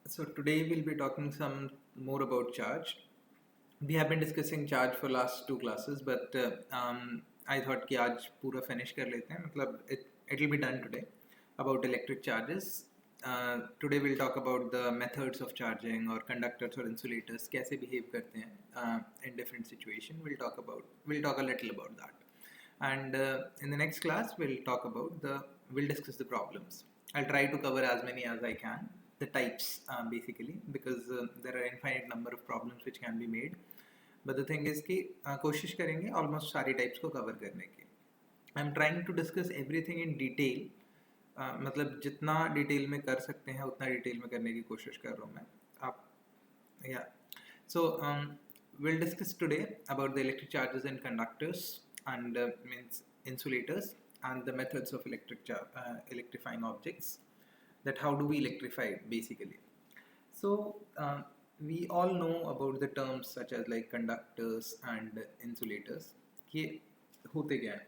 So today we'll be talking some more about charge. We have been discussing charge for last two classes, but I thought कि आज पूरा finish कर लेते हैं. मतलब it'll be done today about electric charges. Today we'll talk about the methods of charging or conductors or insulators कैसे behave करते हैं in different situation. We'll talk a little about that. And in the next class we'll discuss the problems. I'll try to cover as many as I can, the types basically, because there are infinite number of problems which can be made. But the thing is कि कोशिश करेंगे almost सारी types को cover करने की. I'm trying to discuss everything in detail. मतलब जितना detail में कर सकते हैं उतना डिटेल में करने की कोशिश कर रहा हूँ मैं. आप yeah. So we'll discuss today about the electric charges and conductors and means insulators and the methods of electrifying objects. That how do we electrify it basically. So we all know about the terms such as like conductors and insulators. ये होते क्या हैं?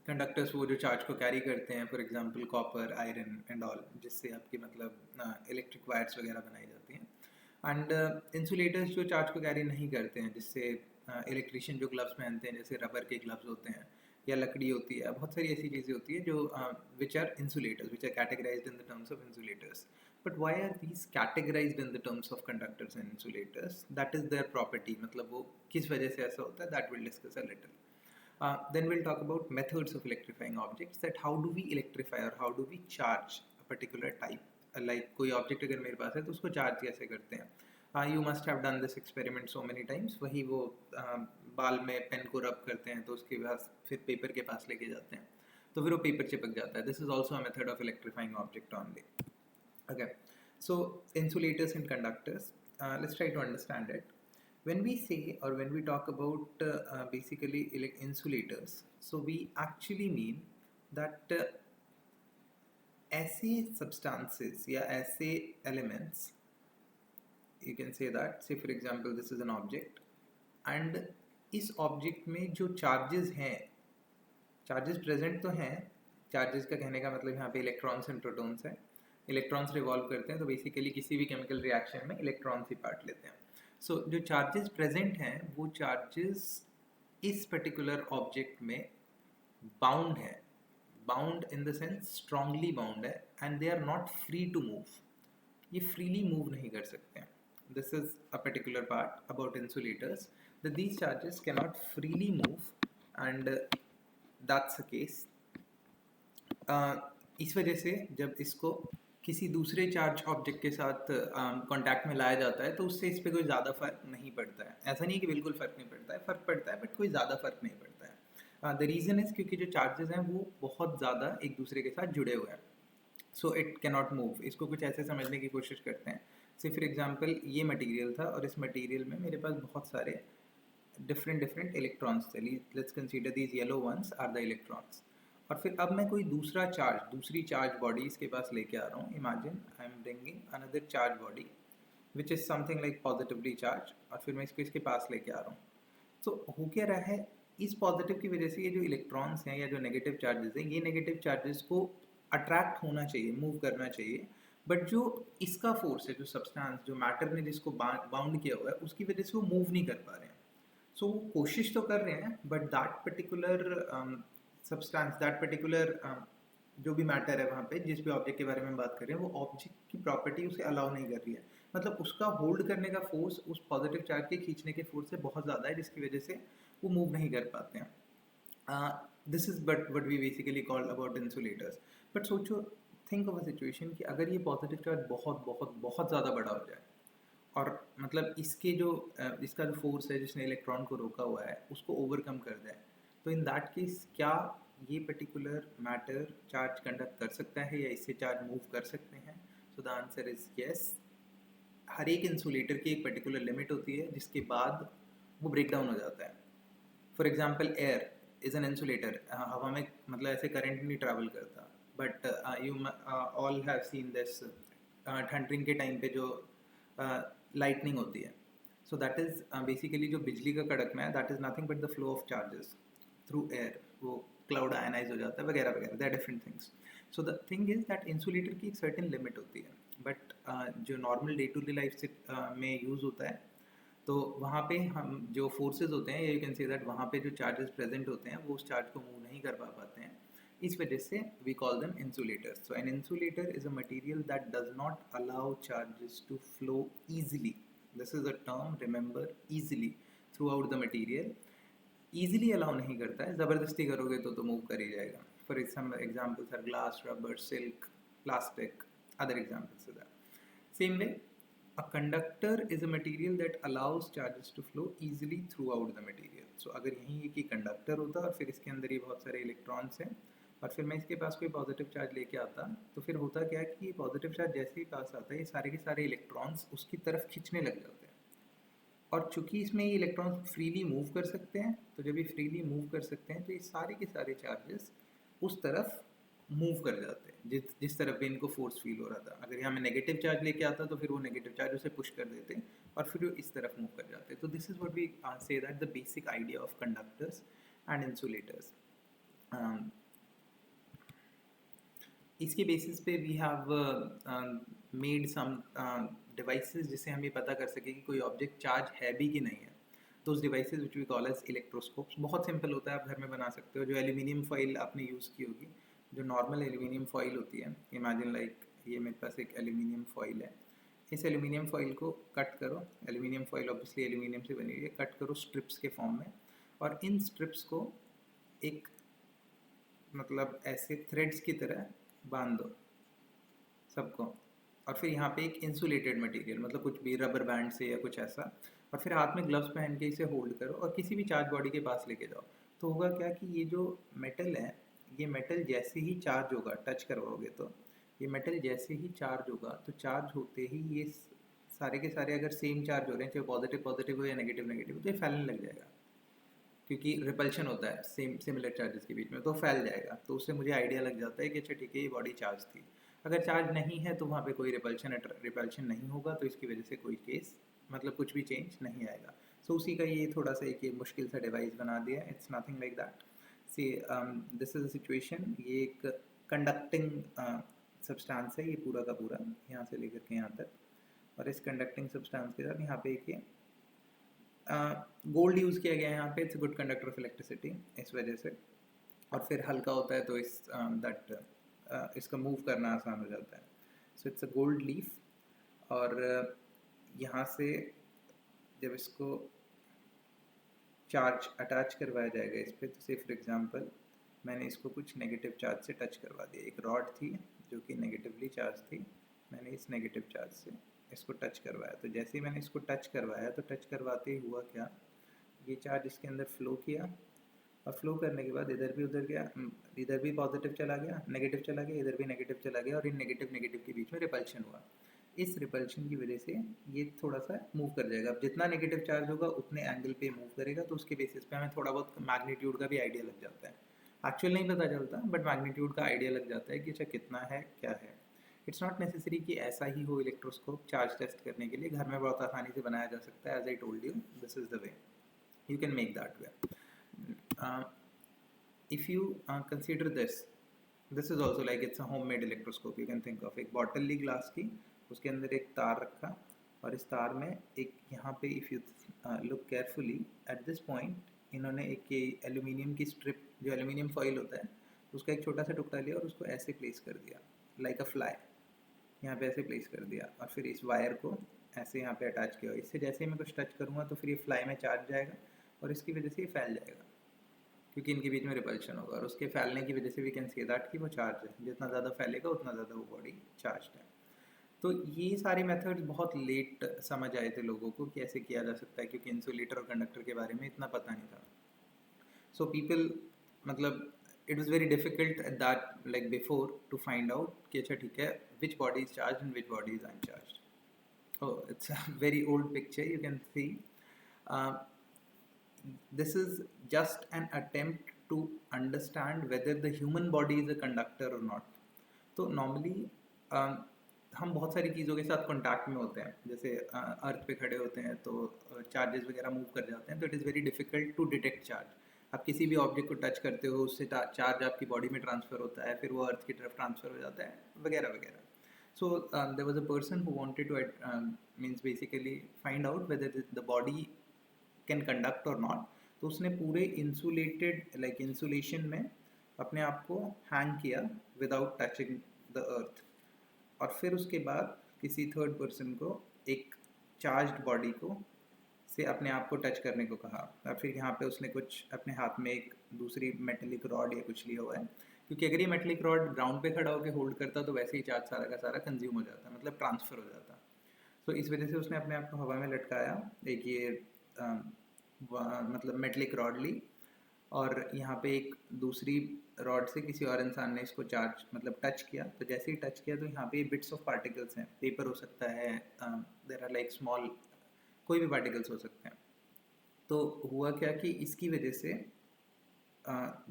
Conductors वो जो charge को carry करते हैं, for example copper, iron and all, जिससे आपकी मतलब इलेक्ट्रिक वायर्स वगैरह बनाई जाती हैं. एंड इंसुलेटर्स जो चार्ज को कैरी नहीं करते हैं, जिससे इलेक्ट्रिशियन जो ग्लव्स पहनते हैं, जैसे रबर के ग्लव्स होते हैं या लकड़ी होती है, बहुत सारी ऐसी चीज़ें होती है जो which are insulators, which are categorized in the terms of insulators. But why are these categorized in the terms of conductors and insulators? That is their property. मतलब वो किस वजह से ऐसा होता है, that will discuss a little. Then we'll talk about methods of electrifying objects, that how do we electrify or how do we charge a particular type. Like कोई object अगर मेरे पास है तो उसको charge कैसे करते हैं. You must have done this experiment so many times. वही वो बाल में पेन को रब करते हैं तो उसके बाद फिर पेपर के पास लेके जाते हैं तो फिर वो पेपर चिपक जाता है. This is also a method of electrifying object only. Okay, so insulators and conductors. Let's try to understand it. When we say or when we talk about basically insulators, so we actually mean that ऐसे substances या ऐसे elements, you can say that, say for example this is an object and इस object में जो charges हैं, charges present तो हैं, charges का कहने का मतलब यहाँ पे electrons and protons है, electrons revolve करते हैं तो basically किसी भी chemical reaction में electrons ही part लेते हैं. सो जो चार्जेस प्रेजेंट हैं वो चार्जेस इस पर्टिकुलर ऑब्जेक्ट में बाउंड है, bound in the sense strongly bound है, and they are not free to move. ये फ्रीली मूव नहीं कर सकते हैं. This is a particular part about insulators, that these charges can not freely move and that's a case. इस वजह से जब इसको किसी दूसरे चार्ज ऑब्जेक्ट के साथ कांटेक्ट में लाया जाता है तो उससे इस पर कोई ज़्यादा फ़र्क नहीं पड़ता है. ऐसा नहीं है कि बिल्कुल फ़र्क नहीं पड़ता है, फ़र्क पड़ता है बट कोई ज़्यादा फ़र्क नहीं पड़ता है. द रीज़न इज़ क्योंकि जो चार्जेस हैं वो बहुत ज़्यादा एक दूसरे के साथ जुड़े हुए हैं, so it can not move. इसको कुछ ऐसे समझने की कोशिश करते हैं. से फॉर एग्जाम्पल ये मटीरियल था और इस मटीरियल में मेरे पास बहुत सारे डिफरेंट इलेक्ट्रॉन्स थे. Let's consider these yellow ones are the electrons. और फिर अब मैं कोई दूसरी चार्ज बॉडी इसके पास लेके आ रहा हूँ. Imagine I am bringing another charge body which is something like positively charge, और फिर मैं इसको इसके पास लेके आ रहा हूँ. तो हो क्या रहा है, इस पॉजिटिव की वजह से ये जो इलेक्ट्रॉन्स हैं या जो नेगेटिव चार्जेस हैं, ये नेगेटिव चार्जेस को अट्रैक्ट होना चाहिए, मूव करना चाहिए, बट जो इसका फोर्स है, जो सब्सटेंस, जो मैटर ने जिसको बाउंड किया हुआ है, उसकी वजह से वो मूव नहीं कर पा रहे हैं. सो वो कोशिश तो कर रहे हैं but that particular substance, that particular जो भी मैटर है वहाँ पे, जिस भी ऑब्जेक्ट के बारे में बात कर रहे हैं, वो ऑब्जेक्ट की प्रॉपर्टी उसे अलाउ नहीं कर रही है. मतलब उसका होल्ड करने का फोर्स उस पॉजिटिव चार्ज के खींचने के फोर्स से बहुत ज़्यादा है, जिसकी वजह से वो मूव नहीं कर पाते हैं. This is but what we basically call about insulators. But सोचो, थिंक ऑफ अ सिचुएशन कि अगर ये पॉजिटिव चार्ज बहुत बहुत बहुत ज़्यादा बड़ा हो जाए और मतलब इसका जो फोर्स है जिसने इलेक्ट्रॉन को रोका हुआ है उसको ओवरकम कर जाए, तो इन दैट केस क्या ये पर्टिकुलर मैटर चार्ज कंडक्ट कर सकता है या इससे चार्ज मूव कर सकते हैं? So the answer is yes. हर एक इंसुलेटर की एक पर्टिकुलर लिमिट होती है जिसके बाद वो ब्रेक डाउन हो जाता है. For example air is an insulator. हवा में मतलब ऐसे करंट नहीं ट्रैवल करता, but you all have seen this thundering के टाइम पे जो लाइटनिंग होती है. सो दैट इज़ बेसिकली जो बिजली का कड़कना है, that is nothing but the flow of charges through air. वो क्लाउड आयनाइज हो जाता है वगैरह वगैरह, they are different things. So the thing is that insulator की एक सर्टेन लिमिट होती है, बट जो normal day to day life से में यूज़ होता है, तो वहाँ पे हम जो फोर्सेस होते हैं, यू कैन से दैट वहाँ पे जो चार्जेस प्रेजेंट होते हैं वो उस चार्ज को मूव नहीं कर पाते हैं. इस वजह से we call them insulators. So an insulator is a material that does not allow charges to flow easily. This is a term, remember, easily throughout the material. Easily allow नहीं करता है, ज़बरदस्ती करोगे तो मूव कर ही जाएगा. For examples are glass, rubber, silk, plastic, other examples are that. Same way, a conductor is a material that allows charges to flow easily throughout the material. So अगर यहीं एक ही कंडक्टर होता और फिर इसके अंदर ये बहुत सारे इलेक्ट्रॉन्स हैं और फिर मैं इसके पास कोई पॉजिटिव चार्ज लेके आता, तो फिर होता क्या है कि पॉजिटिव चार्ज जैसे ही पास आता है ये सारे के सारे इलेक्ट्रॉन्स उसकी तरफ खींचने लग जाते हैं. और चूंकि इसमें ये इलेक्ट्रॉन्स फ्रीली मूव कर सकते हैं, तो जब ये फ्रीली मूव कर सकते हैं तो ये सारे के सारे चार्जेस उस तरफ मूव कर जाते हैं जिस तरफ भी इनको फोर्स फील हो रहा था. अगर यहाँ मैं नेगेटिव चार्ज लेके आता तो फिर वो नेगेटिव चार्ज उसे पुश कर देते और फिर वो इस तरफ मूव कर जाते. तो this is what we say that the basic idea of conductors and insulators. इसके बेसिस पे we have made some devices जिससे हम ये पता कर सके कि कोई ऑब्जेक्ट चार्ज है भी कि नहीं है. Those devices which we call as electroscopes. बहुत सिंपल होता है, आप घर में बना सकते हो. जो एल्यूमिनियम फॉइल आपने यूज़ की होगी, जो नॉर्मल एल्यूमिनियम फॉइल होती है, इमेजिन लाइक ये मेरे पास एक एल्यूमिनियम फॉइल है. इस एल्यूमिनियम फॉइल को कट करो. एल्यूमिनियम फॉइल ऑब्वियसली एल्यूमिनियम से बनी हुई है. कट करो स्ट्रिप्स के फॉर्म में और इन स्ट्रिप्स को एक मतलब ऐसे थ्रेड्स की तरह बांध दो सबको. और फिर यहाँ पे एक इंसुलेटेड मटेरियल, मतलब कुछ भी रबर बैंड से या कुछ ऐसा, और फिर हाथ में ग्लव्स पहन के इसे होल्ड करो और किसी भी चार्ज बॉडी के पास लेके जाओ. तो होगा क्या कि ये जो मेटल है, ये मेटल जैसे ही चार्ज होगा, टच करवाओगे तो ये मेटल जैसे ही चार्ज होगा, तो चार्ज होते ही ये सारे के सारे अगर सेम चार्ज हो रहे हैं, चाहे पॉजिटिव पॉजिटिव हो या नेगेटिव नेगेटिव हो, तो ये फैलने लग जाएगा. क्योंकि रिपल्शन होता है सिमिलर चार्जेस के बीच में, तो फैल जाएगा. तो उससे मुझे आइडिया लग जाता है कि अच्छा ठीक है, ये बॉडी चार्ज थी. अगर चार्ज नहीं है तो वहाँ पे कोई रिपल्शन नहीं होगा, तो इसकी वजह से कोई केस मतलब कुछ भी चेंज नहीं आएगा. सो उसी का ये थोड़ा सा एक मुश्किल सा डिवाइस बना दिया. It's nothing like that. See this is a situation. ये एक कंडक्टिंग सब्सटेंस है, ये पूरा का पूरा यहाँ से लेकर के यहाँ तक. और इस कंडक्टिंग सब्सटेंस के साथ यहाँ पे एक ये गोल्ड यूज़ किया गया है यहाँ पे. It's good conductor of electricity इस वजह से. और फिर हल्का होता है तो इसका मूव करना आसान हो जाता है. So it's a gold leaf. और यहाँ से जब इसको चार्ज अटैच करवाया जाएगा इस पर, तो से फॉर एग्जांपल मैंने इसको कुछ नेगेटिव चार्ज से टच करवा दिया. एक रॉड थी जो कि नेगेटिवली चार्ज थी, मैंने इस नेगेटिव चार्ज से इसको टच करवाया. तो जैसे ही मैंने इसको टच करवाया, तो टच करवाते ही हुआ क्या, ये चार्ज इसके अंदर फ्लो किया और फ्लो करने के बाद इधर भी उधर गया, इधर भी पॉजिटिव चला गया, नेगेटिव चला गया, इधर भी नेगेटिव चला गया, और इन नेगेटिव नेगेटिव के बीच में रिपल्शन हुआ. इस रिपल्शन की वजह से ये थोड़ा सा मूव कर जाएगा. अब जितना नेगेटिव चार्ज होगा उतने एंगल पे मूव करेगा. तो उसके बेसिस पे हमें थोड़ा बहुत मैग्नीट्यूड का भी आइडिया लग जाता है. एक्चुअल नहीं पता चलता, बट मैग्नीट्यूड का आइडिया लग जाता है कि अच्छा कितना है, क्या है. इट्स नॉट नेसेसरी कि ऐसा ही हो इलेक्ट्रोस्कोप चार्ज टेस्ट करने के लिए. घर में बहुत आसानी से बनाया जा सकता है. As I told you, this is the way you can make that way. If you consider this is also like it's a homemade electroscope. You can think of एक बॉटल ली ग्लास की, उसके अंदर एक तार रखा और इस तार में एक यहाँ पे if you look carefully at this point इन्होंने एक एल्यूमिनियम की स्ट्रिप, जो एल्यूमिनियम फॉइल होता है, उसका एक छोटा सा टुकड़ा लिया और उसको ऐसे प्लेस कर दिया लाइक अ फ्लाई. यहाँ पे ऐसे प्लेस कर दिया और फिर इस वायर को ऐसे यहाँ पे अटैच किया. इससे जैसे ही मैं कुछ टच करूँगा तो फिर ये फ्लाई में चार्ज जाएगा और इसकी वजह से ये फैल जाएगा, क्योंकि इनके बीच में रिपल्शन होगा. और उसके फैलने की वजह से वी कैन से दैट कि वो चार्ज है. जितना ज़्यादा फैलेगा उतना ज़्यादा वो बॉडी चार्ज है. तो ये सारे मेथड्स बहुत लेट समझ आए थे लोगों को कि ऐसे किया जा सकता है, क्योंकि इंसुलेटर और कंडक्टर के बारे में इतना पता नहीं था. सो पीपल मतलब it was very difficult at that like before to find out कि अच्छा ठीक है which body is charged and which body is uncharged. Oh, it's a very old picture. You can see this is just an attempt to understand whether the human body is a conductor or not. तो normally हम बहुत सारी चीज़ों के साथ contact में होते हैं. जैसे अर्थ पे खड़े होते हैं तो चार्जेस वगैरह मूव कर जाते हैं, तो it is very difficult to detect charge. आप किसी भी ऑब्जेक्ट को टच करते हो, उससे चार्ज आपकी बॉडी में ट्रांसफ़र होता है, फिर वो अर्थ की तरफ ट्रांसफ़र हो जाता है, वगैरह वगैरह. So there was a person who wanted to means basically find out whether the body can conduct और नॉट. तो उसने पूरे इंसुलेटेड लाइक इंसुलेशन में अपने आप को हैंग किया विदाउट टचिंग द अर्थ. और फिर उसके बाद किसी थर्ड पर्सन को एक चार्ज्ड बॉडी को से अपने आप को टच करने को कहा. और फिर यहाँ पे उसने कुछ अपने हाथ में एक दूसरी मेटेलिक रॉड या कुछ लिया हुआ है, क्योंकि अगर ये मेटेलिक रॉड ग्राउंड पे खड़ा होकर होल्ड करता तो वैसे ही चार्ज सारा का सारा कंज्यूम हो जाता, मतलब ट्रांसफ़र हो जाता. तो इस वजह से उसने अपने आप को हवा में लटकाया, एक ये मतलब मेटलिक रॉड ली, और यहाँ पे एक दूसरी रॉड से किसी और इंसान ने इसको चार्ज मतलब टच किया. तो जैसे ही टच किया तो यहाँ पे बिट्स ऑफ पार्टिकल्स हैं, पेपर हो सकता है, देयर आर लाइक स्मॉल, कोई भी पार्टिकल्स हो सकते हैं. तो हुआ क्या कि इसकी वजह से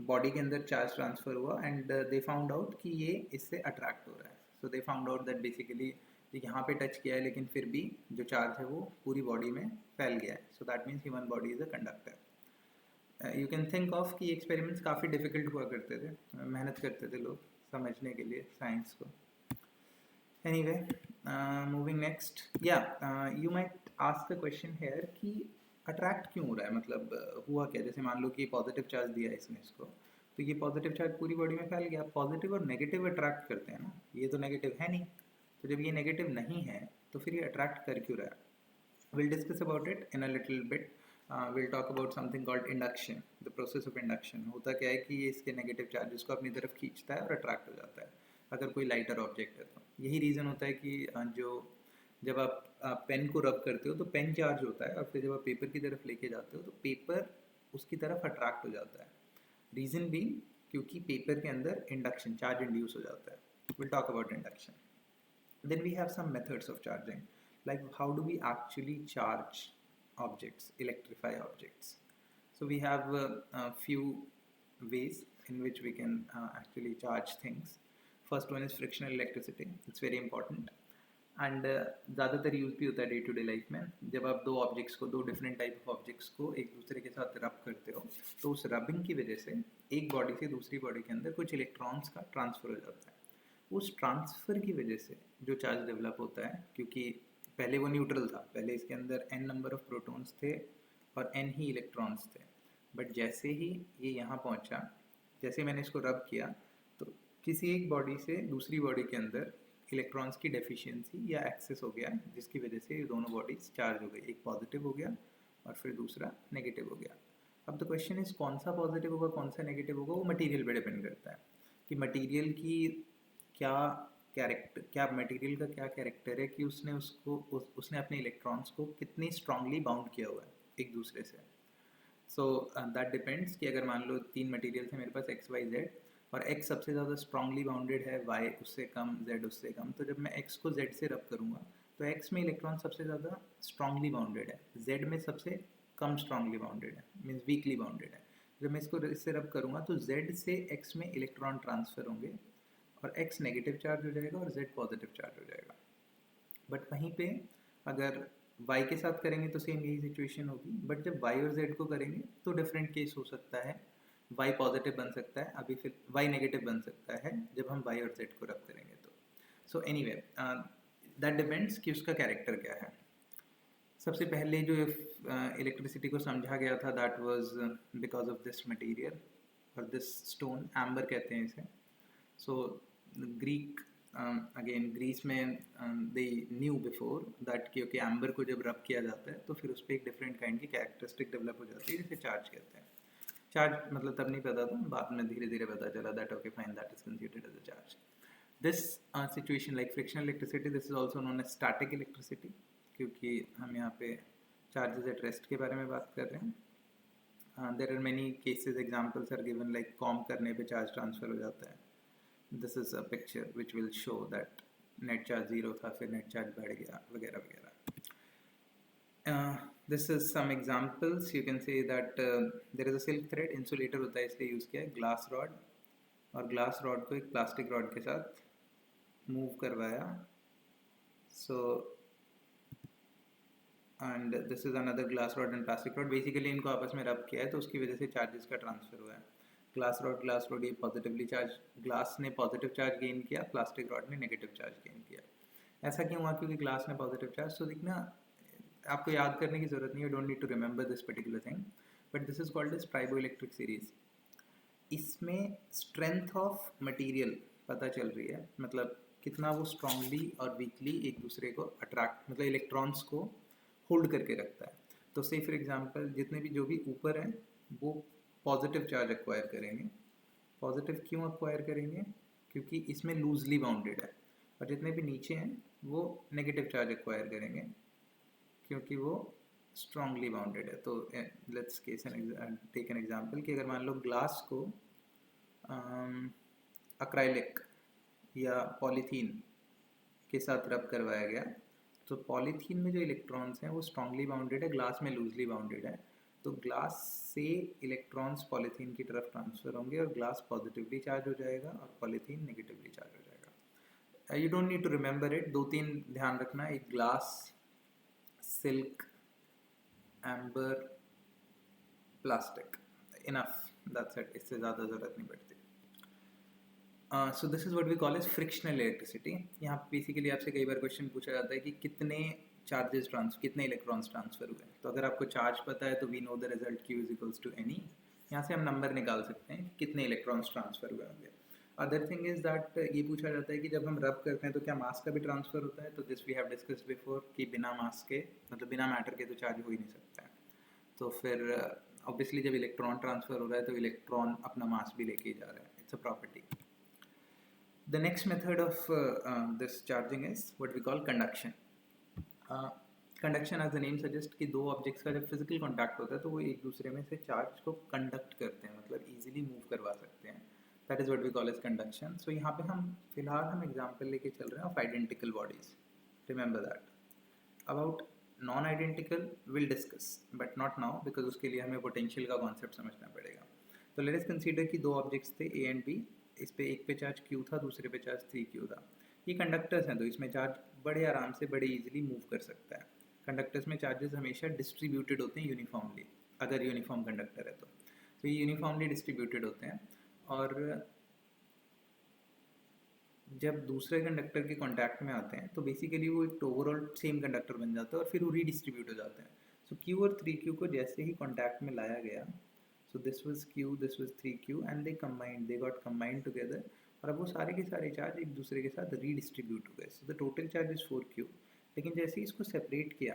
बॉडी के अंदर चार्ज ट्रांसफ़र हुआ, एंड दे फाउंड आउट कि ये इससे अट्रैक्ट हो रहा है. So they found out that basically यहाँ पे टच किया है लेकिन फिर भी जो चार्ज है वो पूरी बॉडी में फैल गया है. So that means human body is a conductor. You can think of कि एक्सपेरिमेंट्स काफ़ी डिफ़िकल्ट हुआ करते थे, मेहनत करते थे लोग समझने के लिए साइंस को. एनीवे, मूविंग नेक्स्ट, या you might ask a question here कि अट्रैक्ट क्यों हो रहा है, मतलब हुआ क्या. जैसे मान लो कि पॉजिटिव चार्ज दिया है इसने इसको, तो ये पॉजिटिव चार्ज पूरी बॉडी में फैल गया. पॉजिटिव और नेगेटिव अट्रैक्ट करते हैं ना, ये तो नेगेटिव है नहीं. तो जब ये नेगेटिव नहीं है तो फिर ये अट्रैक्ट कर क्यों रहा है. Will discuss about it in a little bit. Will talk about something called induction, the process of induction. होता क्या है कि ये इसके नेगेटिव चार्जेस को अपनी तरफ खींचता है और अट्रैक्ट हो जाता है अगर कोई लाइटर ऑब्जेक्ट है तो. यही रीज़न होता है कि जो जब आप पेन को रब करते हो तो पेन चार्ज होता है, और फिर जब आप पेपर की तरफ लेके जाते हो तो पेपर उसकी तरफ अट्रैक्ट हो जाता है. रीज़न भी क्योंकि पेपर के अंदर इंडक्शन चार्ज इंड्यूस हो जाता है. Will talk about induction. Then we have some methods of charging, like how do we actually charge objects, electrify objects. So we have a few ways in which we can actually charge things. First one is frictional electricity. It's very important, and ज़्यादातर use भी होता है day to day life में. जब आप दो objects को, दो डिफरेंट टाइप ऑफ ऑब्जेक्ट्स को एक दूसरे के साथ रब करते हो, तो उस रबिंग की वजह से एक बॉडी से दूसरी बॉडी के अंदर कुछ इलेक्ट्रॉन्स का ट्रांसफ़र हो जाता है. उस ट्रांसफ़र की वजह से जो चार्ज डेवलप होता है, क्योंकि पहले वो न्यूट्रल था, पहले इसके अंदर n नंबर ऑफ प्रोटॉन्स थे और n ही इलेक्ट्रॉन्स थे. बट जैसे ही ये यहाँ पहुँचा, जैसे मैंने इसको रब किया, तो किसी एक बॉडी से दूसरी बॉडी के अंदर इलेक्ट्रॉन्स की डेफिशिएंसी या एक्सेस हो गया, जिसकी वजह से ये दोनों बॉडीज चार्ज हो गई. एक पॉजिटिव हो गया और फिर दूसरा नेगेटिव हो गया. अब द क्वेश्चन इज कौन सा पॉजिटिव होगा कौन सा नेगेटिव होगा, वो मटेरियल पे डिपेंड करता है कि मटेरियल की क्या कैरेक्टर, क्या मटेरियल का क्या कैरेक्टर है कि उसने उसने अपने इलेक्ट्रॉन्स को कितनी स्ट्रांगली बाउंड किया हुआ है एक दूसरे से. सो दैट डिपेंड्स कि अगर मान लो तीन मटेरियल्स हैं मेरे पास एक्स वाई जेड, और x सबसे ज़्यादा स्ट्रांगली बाउंडेड है, y उससे कम, z उससे कम, तो जब मैं x को z से रब करूँगा तो x में इलेक्ट्रॉन सबसे ज़्यादा स्ट्रांगली बाउंडेड है, z में सबसे कम स्ट्रांगली बाउंडेड है, मीन्स वीकली बाउंडेड है. जब मैं इसको इससे रब करूँगा तो z से x में इलेक्ट्रॉन ट्रांसफ़र होंगे और x नेगेटिव चार्ज हो जाएगा और z पॉजिटिव चार्ज हो जाएगा. बट वहीं पे अगर y के साथ करेंगे तो सेम यही सिचुएशन होगी, बट जब y और z को करेंगे तो डिफरेंट केस हो सकता है. y पॉजिटिव बन सकता है, अभी फिर y नेगेटिव बन सकता है जब हम y और z को रब करेंगे तो. सो एनीवे, दैट डिपेंड्स कि उसका कैरेक्टर क्या है. सबसे पहले जो इलेक्ट्रिसिटी को समझा गया था that was because of this material और दिस स्टोन, एम्बर कहते हैं इसे. सो ग्रीक अगेन ग्रीस में दे न्यू बिफोर दैट, क्योंकि एम्बर को जब रब किया जाता है तो फिर उस पर एक डिफरेंट काइंड की कैरेक्टरिस्टिक डेवलप हो जाती है जिसे चार्ज कहते हैं. चार्ज मतलब तब नहीं पता था, बाद में धीरे धीरे पता चला that okay fine that is considered as a charge. This situation like frictional electricity, this is also known as static electricity, क्योंकि हम यहाँ पे चार्जेस एट रेस्ट के बारे में बात कर रहे हैं. There are many cases, examples are given like comb करने पे चार्ज ट्रांसफ़र हो जाता है. This is a picture which will show that net charge 0 था, फिर नेट चार्ज बढ़ गया वगैरह वगैरह. This is some examples. You can say that there is a silk thread, insulator होता है इसलिए यूज़ किया है, ग्लास रॉड, और ग्लास रॉड को एक प्लास्टिक रॉड के साथ मूव करवाया. So and this is another glass rod and plastic rod. Basically इनको आपस में रब किया है तो उसकी वजह से चार्जेस का ट्रांसफ़र हुआ है. ग्लास रॉड ये पॉजिटिवली चार्ज, ग्लास ने पॉजिटिव चार्ज गेन किया, प्लास्टिक रॉड ने नेगेटिव चार्ज गेन किया. ऐसा क्यों हुआ? क्योंकि ग्लास में पॉजिटिव चार्ज। तो देखना, आपको याद करने की ज़रूरत नहीं है, don't need to remember this particular thing, but this is called as triboelectric series. इसमें स्ट्रेंथ ऑफ मटेरियल पता चल रही है, मतलब कितना वो स्ट्रांगली और वीकली एक दूसरे को अट्रैक्ट, मतलब इलेक्ट्रॉन्स को होल्ड करके रखता है। तो से फॉर एग्जांपल जितने भी जो भी ऊपर हैं वो पॉजिटिव चार्ज एक्वायर करेंगे। पॉजिटिव क्यों एक्वायर करेंगे? क्योंकि इसमें लूजली बाउंडेड है। और जितने भी नीचे हैं वो नेगेटिव चार्ज एक्वायर करेंगे क्योंकि वो स्ट्रांगली बाउंडेड है। तो लेट्स टेक एन एग्जांपल कि अगर मान लो ग्लास को अक्राइलिक या पॉलीथीन के साथ रब करवाया गया, तो पॉलीथीन में जो इलेक्ट्रॉन्स हैं वो स्ट्रांगली बाउंडेड है, ग्लास में लूजली बाउंडेड है। तो ग्लास से इलेक्ट्रॉन्स पॉलीथीन की तरफ ट्रांसफ़र होंगे और ग्लास पॉजिटिवली चार्ज हो जाएगा और पॉलीथीन नेगेटिवली चार्ज हो जाएगा। You don't need to remember it, 2-3 ध्यान रखना। एक glass, silk, amber, plastic, enough, that's it, इससे ज़्यादा ज़रूरत नहीं पड़ती। So this is what we call as frictional electricity. यहाँ बेसिकली आपसे कई बार क्वेश्चन पूछा जाता है कि कितने कितने इलेक्ट्रॉन्स ट्रांसफर हुए। तो अगर आपको चार्ज पता है तो we know the result Q is equals to N E. यहाँ से हम नंबर निकाल सकते हैं कितने इलेक्ट्रॉन्स ट्रांसफर हुए होंगे। अदर थिंग इज दैट ये पूछा जाता है कि जब हम रब करते हैं तो क्या मास का भी ट्रांसफर होता है। तो this we have discussed before कि बिना मास के, मतलब बिना मैटर के तो चार्ज हो ही नहीं सकता है। तो फिर ऑब्वियसली जब इलेक्ट्रॉन ट्रांसफर हो रहा है तो इलेक्ट्रॉन अपना मास भी लेके जा रहा है, it's a property. The next method of this charging is what we call conduction. Conduction, as the name suggests, कि दो ऑब्जेक्ट्स का जब फिजिकल कॉन्टैक्ट होता है तो वो एक दूसरे में से चार्ज को कंडक्ट करते हैं, मतलब इजीली मूव करवा सकते हैं। That is what we call as conduction. So यहाँ पे हम फिलहाल हम एग्जांपल लेके चल रहे हैं of identical bodies. Remember that. About non identical will discuss but not now, because उसके लिए हमें पोटेंशियल का कॉन्सेप्ट समझना पड़ेगा। तो लेट अस कंसीडर कि दो ऑब्जेक्ट्स थे ए एंड बी। इस पे एक पे चार्ज Q था, दूसरे पे चार्ज 3Q था। ये कंडक्टर्स हैं तो इसमें चार्ज बड़े आराम से बड़े इजीली मूव कर सकता है। कंडक्टर्स में चार्जेस हमेशा डिस्ट्रीब्यूटेड होते हैं यूनिफॉर्मली, अगर यूनिफॉर्म कंडक्टर है तो ये यूनिफॉर्मली डिस्ट्रीब्यूटेड होते हैं। और जब दूसरे कंडक्टर के कांटेक्ट में आते हैं तो बेसिकली वो एक ओवरऑल सेम कंडक्टर बन जाता है और फिर वो रीडिस्ट्रीब्यूट हो जाते हैं। सो Q और 3Q को जैसे ही कांटेक्ट में लाया गया, so this was Q, this was 3Q and they got combined together, और अब वो सारे के सारे चार्ज एक दूसरे के साथ रीडिस्ट्रीब्यूट हो गए। So the total charge is 4Q। लेकिन जैसे ही इसको सेपरेट किया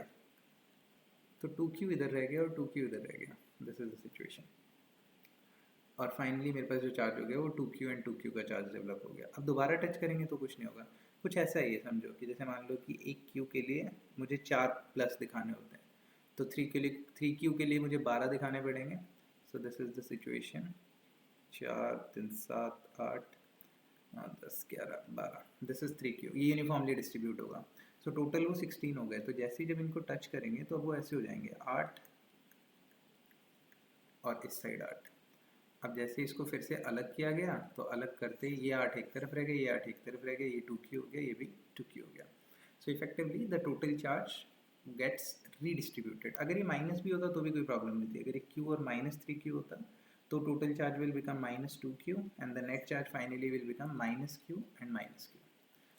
तो 2Q इधर रह गया और 2Q इधर रह गया। This is the situation. और फाइनली मेरे पास जो चार्ज हो गया वो 2Q एंड 2Q का चार्ज डेवलप हो गया। अब दोबारा टच करेंगे तो कुछ नहीं होगा। कुछ ऐसा ही है, समझो कि जैसे मान लो कि एक Q के लिए मुझे 4 प्लस दिखाने होते हैं, तो 3Q के लिए मुझे 12 दिखाने पड़ेंगे। So this is the situation. 4 3 7 8 10 11 12, this is 3Q। ये यूनिफॉर्मली डिस्ट्रीब्यूट होगा। सो टोटल वो 16 हो गए। तो जैसे ही जब इनको टच करेंगे तो वो ऐसे हो जाएंगे 8 और इस साइड 8। अब जैसे इसको फिर से अलग किया गया तो अलग करते ही ये 8 एक तरफ रह गए, ये 8 एक तरफ रह गए, ये 2Q हो गया, ये भी 2Q हो गया। So effectively the total charge gets redistributed. अगर ये माइनस भी होता तो भी कोई प्रॉब्लम नहीं थी। अगर ये Q और -3Q होता तो total charge will become -2Q and the net charge finally will become -Q and -Q।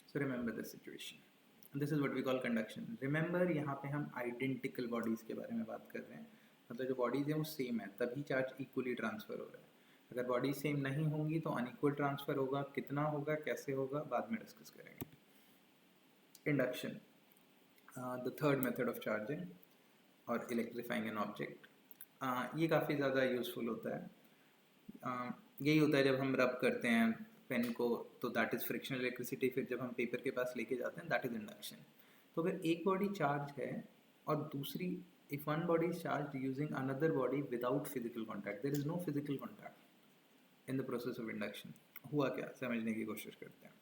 So remember the situation. This is what we call conduction. Remember यहाँ पे हम आइडेंटिकल बॉडीज़ के बारे में बात कर रहे हैं, मतलब जो बॉडीज़ हैं वो सेम है तभी चार्ज इक्वली ट्रांसफ़र हो रहा है। अगर बॉडी सेम नहीं होंगी तो अनइक्वल ट्रांसफ़र होगा। कितना होगा, कैसे होगा, बाद में डिस्कस करेंगे। Induction, the third method of charging और इलेक्ट्रीफाइंग एन ऑब्जेक्ट। ये काफ़ी ज़्यादा यूज़फुल होता है। यही होता है जब हम रब करते हैं पेन को तो दैट इज़ फ्रिक्शनल इलेक्ट्रिसिटी। फिर जब हम पेपर के पास लेके जाते हैं दैट इज़ इंडक्शन। तो अगर एक बॉडी चार्ज है और दूसरी, if one body is charge using another body without physical contact, there is no physical contact in the process of induction, हुआ क्या समझने की कोशिश करते हैं।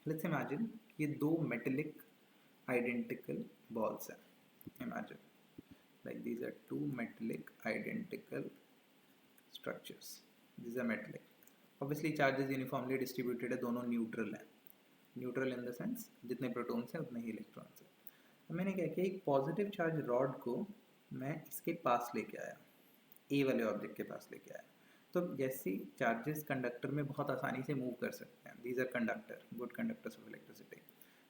लेट्स इमेजिन ये दो मेटेलिक आइडेंटिकल balls हैं. Imagine like these are two metallic identical structures. These are metallic. Obviously charges uniformly distributed है, दोनों न्यूट्रल हैं. न्यूट्रल इन द सेंस जितने प्रोटॉन्स हैं उतने ही इलेक्ट्रॉन्स हैं. तो मैंने क्या किया, एक पॉजिटिव चार्ज रॉड को मैं इसके पास लेके आया, ए वाले ऑब्जेक्ट के पास लेके आया. तो जैसे चार्जेस कंडक्टर में बहुत आसानी से मूव कर सकते हैं. These are conductor, good conductors of electricity.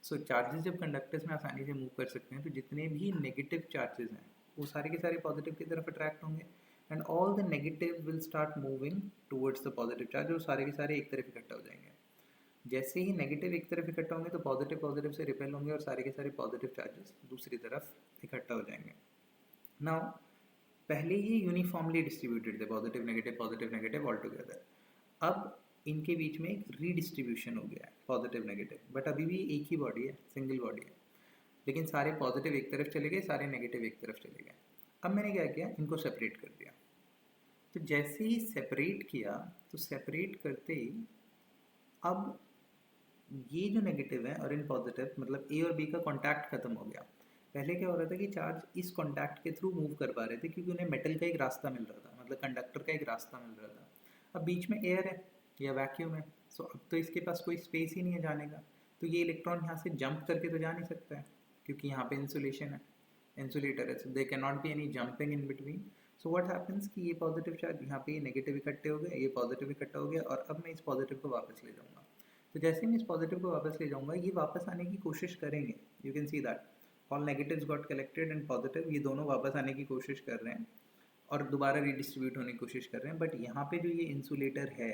So charges जब कंडक्टर्स में आसानी से मूव कर सकते हैं तो जितने भी नेगेटिव चार्जेस हैं वो सारे के सारे पॉजिटिव की तरफ अट्रैक्ट होंगे and all the negative will start moving towards the positive charge और सारे के सारे एक तरफ इकट्ठा हो जाएंगे। जैसे ही नेगेटिव एक तरफ इकट्ठा होंगे तो पॉजिटिव पॉजिटिव से रिपेल होंगे और सारे के सारे पॉजिटिव चार्जेस दूसरी तरफ इकट्ठा हो जाएंगे। नाउ पहले ये यूनिफॉर्मली डिस्ट्रीब्यूटेड थे, पॉजिटिव नेगेटिव ऑल टुगेदर। अब इनके बीच में एक रीडिस्ट्रीब्यूशन हो गया है पॉजिटिव नेगेटिव, बट अभी भी एक ही बॉडी है, सिंगल बॉडी है, लेकिन सारे पॉजिटिव एक तरफ चले गए, सारे नेगेटिव एक तरफ चले गए। अब मैंने क्या किया, इनको सेपरेट कर दिया। तो जैसे ही सेपरेट किया तो सेपरेट करते ही अब ये जो नेगेटिव है और इन पॉजिटिव मतलब ए और बी का कॉन्टैक्ट खत्म हो गया। पहले क्या हो रहा था कि चार्ज इस कॉन्टैक्ट के थ्रू मूव कर पा रहे थे क्योंकि उन्हें मेटल का एक रास्ता मिल रहा था, मतलब कंडक्टर का एक रास्ता मिल रहा था। अब बीच में एयर है या वैक्यूम है, सो अब तो इसके पास कोई स्पेस ही नहीं है जाने का, तो ये इलेक्ट्रॉन यहाँ से जंप करके तो जा नहीं सकता है क्योंकि यहाँ पे इंसुलेशन है, इंसुलेटर है, so they can not be any jumping in between. So what happens कि ये पॉजिटिव चार्ज यहाँ पे ये नेगेटिव इकट्ठे हो गए, ये पॉजिटिव इकट्ठा हो गया और अब मैं इस पॉजिटिव को वापस ले जाऊँगा। तो जैसे ही मैं इस पॉजिटिव को वापस ले जाऊँगा ये वापस आने की कोशिश करेंगे। You can see that all negatives got collected and positive, ये दोनों वापस आने की कोशिश कर रहे हैं और दोबारा रीडिस्ट्रीब्यूट होने की कोशिश कर रहे हैं। बट यहाँ पे जो ये इंसुलेटर है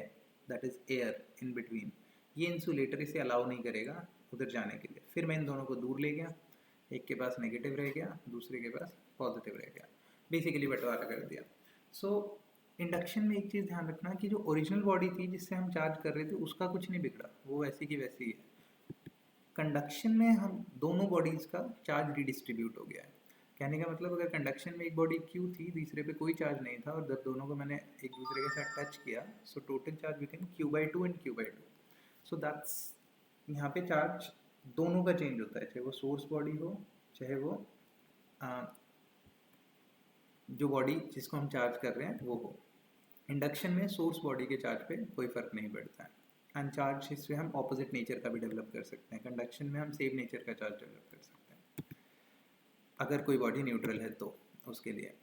that is air in between, ये इंसुलेटर इसे अलाउ नहीं करेगा उधर जाने के लिए। फिर मैं इन दोनों को दूर ले गया, एक के पास नेगेटिव रह गया, दूसरे के पास पॉजिटिव रह गया, बेसिकली बंटवारा कर दिया। सो इंडक्शन में एक चीज़ ध्यान रखना कि जो ओरिजिनल बॉडी थी जिससे हम चार्ज कर रहे थे उसका कुछ नहीं बिगड़ा, वो वैसी की वैसी ही है। कंडक्शन में हम दोनों बॉडीज़ का चार्ज रिडिस्ट्रीब्यूट हो गया है। कहने का मतलब अगर कंडक्शन में एक बॉडी Q थी, तीसरे पे कोई चार्ज नहीं था और जब दोनों को मैंने एक दूसरे के साथ टच किया so total charge became Q/2 and Q/2। So that's, यहाँ पे चार्ज दोनों का चेंज होता है, चाहे वो सोर्स बॉडी हो चाहे वो जो बॉडी जिसको हम चार्ज कर रहे हैं वो हो। इंडक्शन में सोर्स बॉडी के चार्ज पे कोई फ़र्क नहीं पड़ता है एंड चार्ज इससे हम ऑपोजिट नेचर का भी डेवलप कर सकते हैं। कंडक्शन में हम सेम नेचर का चार्ज डेवलप कर सकते हैं अगर कोई बॉडी न्यूट्रल है तो उसके लिए।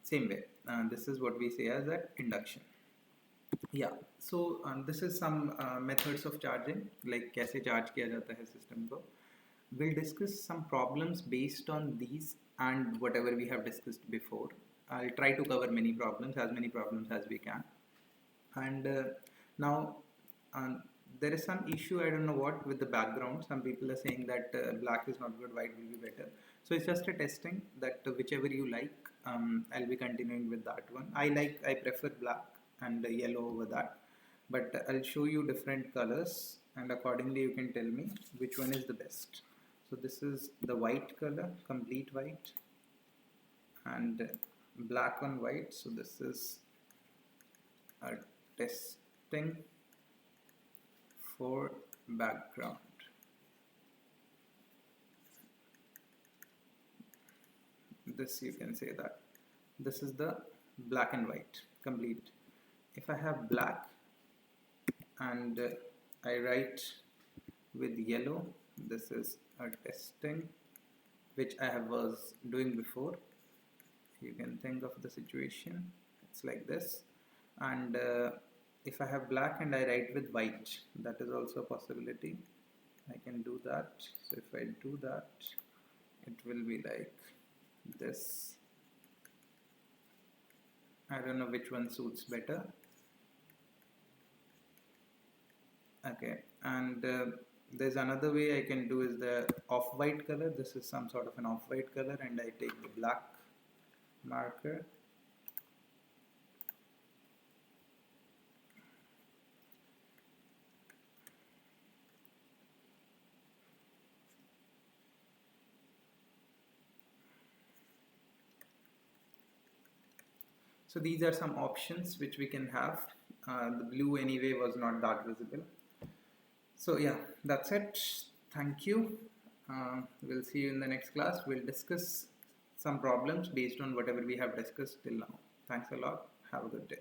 Same way this is what we say as that induction. Yeah, so this is some methods of charging, like कैसे चार्ज किया जाता है सिस्टम को। We'll discuss some problems based on these and whatever we have discussed before. I'll try to cover as many problems as we can. And now there is some issue, I don't know what, with the background. Some people are saying that black is not good, white will be better. So it's just a testing that whichever you like, I'll be continuing with that one. I prefer black and yellow over that, but I'll show you different colors and accordingly you can tell me which one is the best. So this is the white color, complete white, and black on white. So this is a testing for background. This you can say that this is the black and white complete. If I have black and I write with yellow, this is a testing which I was doing before. You can think of the situation, it's like this. And if I have black and I write with white, that is also a possibility. I can do that. So if I do that, it will be like this. I don't know which one suits better. Okay, and there's another way I can do is the off-white color. This is some sort of an off-white color and I take the black marker. So these are some options which we can have. The blue anyway was not that visible. So yeah, that's it. Thank you. We'll see you in the next class. We'll discuss some problems based on whatever we have discussed till now. Thanks a lot. Have a good day.